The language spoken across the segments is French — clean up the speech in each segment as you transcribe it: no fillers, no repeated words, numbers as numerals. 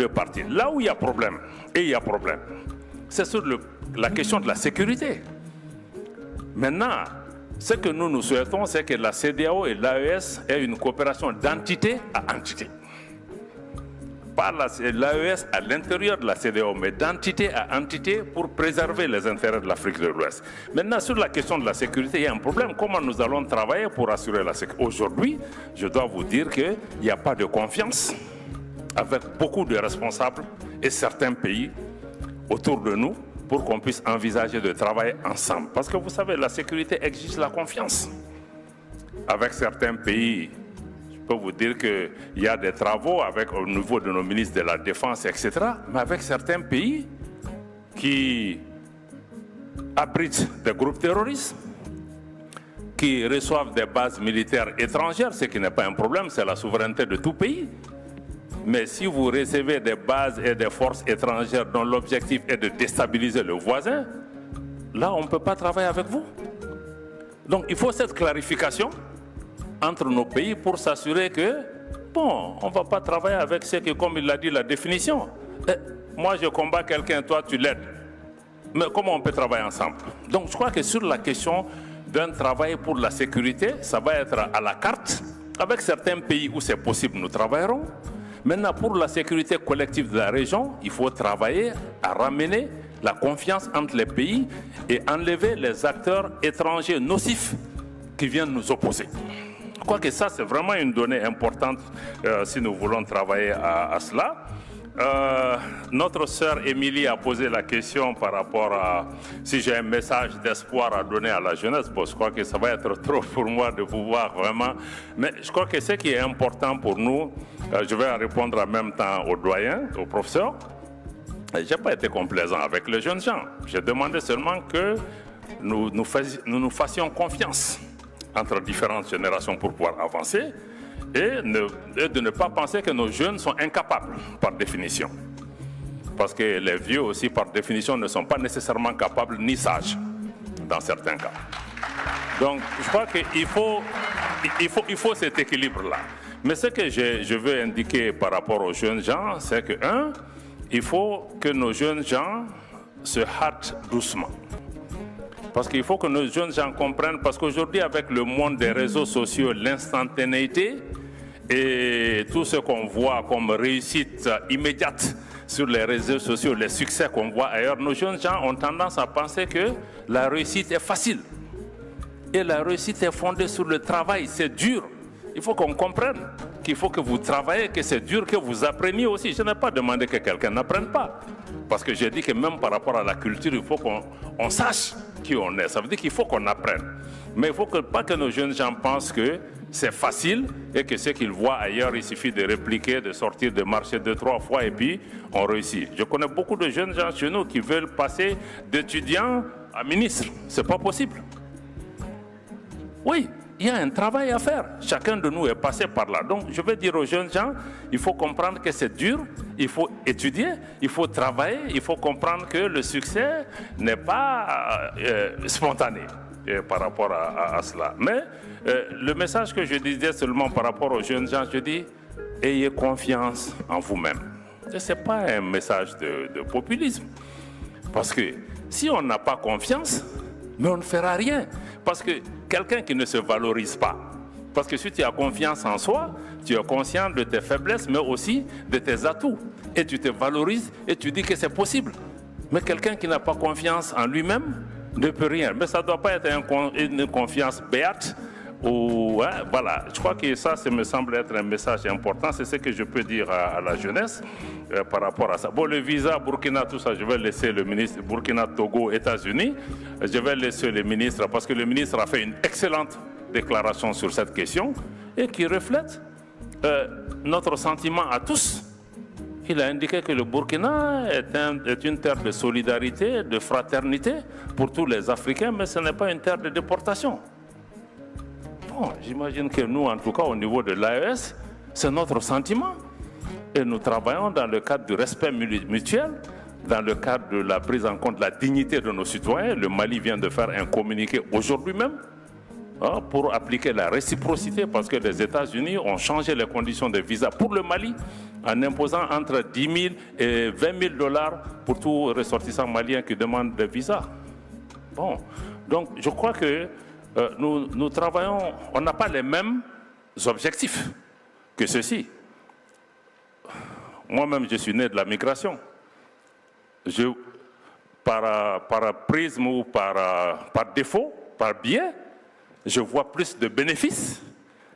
deux parties. Là où il y a problème, et il y a problème, c'est sur la question de la sécurité. Maintenant, ce que nous souhaitons, c'est que la CEDEAO et l'AES aient une coopération d'entité à entité. Pas l'AES à l'intérieur de la CEDEAO, mais d'entité à entité pour préserver les intérêts de l'Afrique de l'Ouest. Maintenant, sur la question de la sécurité, il y a un problème. Comment nous allons travailler pour assurer la sécurité? Aujourd'hui, je dois vous dire qu'il n'y a pas de confiance avec beaucoup de responsables et certains pays autour de nous pour qu'on puisse envisager de travailler ensemble. Parce que vous savez, la sécurité exige la confiance. Avec certains pays, je peux vous dire qu'il y a des travaux au niveau de nos ministres de la Défense, etc. Mais avec certains pays qui abritent des groupes terroristes, qui reçoivent des bases militaires étrangères, ce qui n'est pas un problème, c'est la souveraineté de tout pays. Mais si vous recevez des bases et des forces étrangères dont l'objectif est de déstabiliser le voisin, là, on ne peut pas travailler avec vous. Donc, il faut cette clarification entre nos pays pour s'assurer que, bon, on ne va pas travailler avec ceux qui, comme il l'a dit, la définition. Moi, je combats quelqu'un, toi, tu l'aides. Mais comment on peut travailler ensemble? Donc, je crois que sur la question d'un travail pour la sécurité, ça va être à la carte. Avec certains pays où c'est possible, nous travaillerons. Maintenant, pour la sécurité collective de la région, il faut travailler à ramener la confiance entre les pays et enlever les acteurs étrangers nocifs qui viennent nous opposer. Je crois que ça, c'est vraiment une donnée importante si nous voulons travailler à cela. Notre sœur Émilie a posé la question par rapport à si j'ai un message d'espoir à donner à la jeunesse. Bon, je crois que ça va être trop pour moi de pouvoir vraiment. Mais je crois que ce qui est important pour nous, je vais en répondre en même temps aux doyens, aux professeurs. Je n'ai pas été complaisant avec les jeunes gens. J'ai demandé seulement que nous fassions confiance entre différentes générations pour pouvoir avancer. Et de ne pas penser que nos jeunes sont incapables, par définition. Parce que les vieux aussi, par définition, ne sont pas nécessairement capables ni sages, dans certains cas. Donc, je crois qu'il faut cet équilibre-là. Mais ce que je veux indiquer par rapport aux jeunes gens, c'est que, il faut que nos jeunes gens se hâtent doucement. Parce qu'il faut que nos jeunes gens comprennent, parce qu'aujourd'hui, avec le monde des réseaux sociaux, l'instantanéité, et tout ce qu'on voit comme réussite immédiate sur les réseaux sociaux, les succès qu'on voit ailleurs, nos jeunes gens ont tendance à penser que la réussite est facile. Et la réussite est fondée sur le travail, c'est dur. Il faut qu'on comprenne qu'il faut que vous travaillez, que c'est dur, que vous appreniez aussi. Je n'ai pas demandé que quelqu'un n'apprenne pas. Parce que j'ai dit que même par rapport à la culture, il faut qu'on sache qui on est. Ça veut dire qu'il faut qu'on apprenne. Mais il ne faut pas que nos jeunes gens pensent que c'est facile et que ce qu'ils voient ailleurs, il suffit de répliquer, de sortir, de marcher 2-3 fois et puis on réussit. Je connais beaucoup de jeunes gens chez nous qui veulent passer d'étudiants à ministre. Ce n'est pas possible. Oui, il y a un travail à faire. Chacun de nous est passé par là. Donc, je vais dire aux jeunes gens, il faut comprendre que c'est dur, il faut étudier, il faut travailler, il faut comprendre que le succès n'est pas spontané par rapport à cela. Mais le message que je disais seulement par rapport aux jeunes gens, je dis, ayez confiance en vous-même. Ce n'est pas un message de populisme. Parce que si on n'a pas confiance, mais on ne fera rien. Parce que quelqu'un qui ne se valorise pas, parce que si tu as confiance en soi, tu es conscient de tes faiblesses, mais aussi de tes atouts. Et tu te valorises et tu dis que c'est possible. Mais quelqu'un qui n'a pas confiance en lui-même ne peut rien. Mais ça ne doit pas être une confiance béate. Voilà, je crois que ça me semble être un message important. C'est ce que je peux dire à la jeunesse par rapport à ça. Bon, le visa, Burkina, tout ça, je vais laisser le ministre Burkina, Togo, États-Unis. Je vais laisser le ministre, parce que le ministre a fait une excellente déclaration sur cette question et qui reflète notre sentiment à tous. Il a indiqué que le Burkina est une terre de solidarité, de fraternité pour tous les Africains, mais ce n'est pas une terre de déportation. Bon, j'imagine que nous, en tout cas au niveau de l'AES, c'est notre sentiment. Et nous travaillons dans le cadre du respect mutuel, dans le cadre de la prise en compte de la dignité de nos citoyens. Le Mali vient de faire un communiqué aujourd'hui même pour appliquer la réciprocité, parce que les États-Unis ont changé les conditions de visa pour le Mali en imposant entre 10 000 et 20 000 dollars pour tout ressortissant malien qui demande des visas. Bon, donc je crois que nous travaillons, on n'a pas les mêmes objectifs que ceux-ci. Moi-même, je suis né de la migration. Par prisme ou par défaut, par biais, je vois plus de bénéfices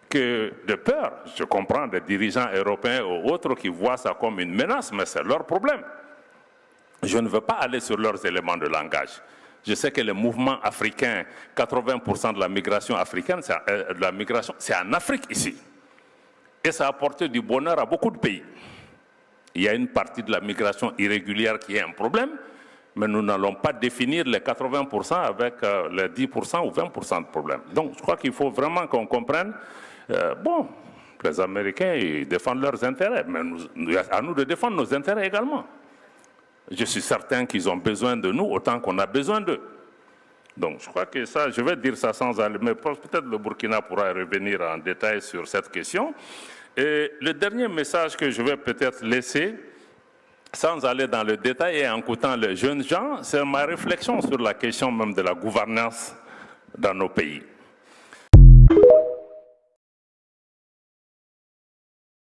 que de peur. Je comprends des dirigeants européens ou autres qui voient ça comme une menace, mais c'est leur problème. Je ne veux pas aller sur leurs éléments de langage. Je sais que les mouvements africains, 80% de la migration africaine, c'est en Afrique ici. Et ça a apporté du bonheur à beaucoup de pays. Il y a une partie de la migration irrégulière qui est un problème, mais nous n'allons pas définir les 80% avec les 10% ou 20% de problème. Donc je crois qu'il faut vraiment qu'on comprenne, bon, les Américains ils défendent leurs intérêts, mais à nous de défendre nos intérêts également. Je suis certain qu'ils ont besoin de nous autant qu'on a besoin d'eux. Donc je crois que ça, je vais dire ça sans aller, mais peut-être le Burkina pourra revenir en détail sur cette question. Et le dernier message que je vais peut-être laisser, sans aller dans le détail et en écoutant les jeunes gens, c'est ma réflexion sur la question même de la gouvernance dans nos pays.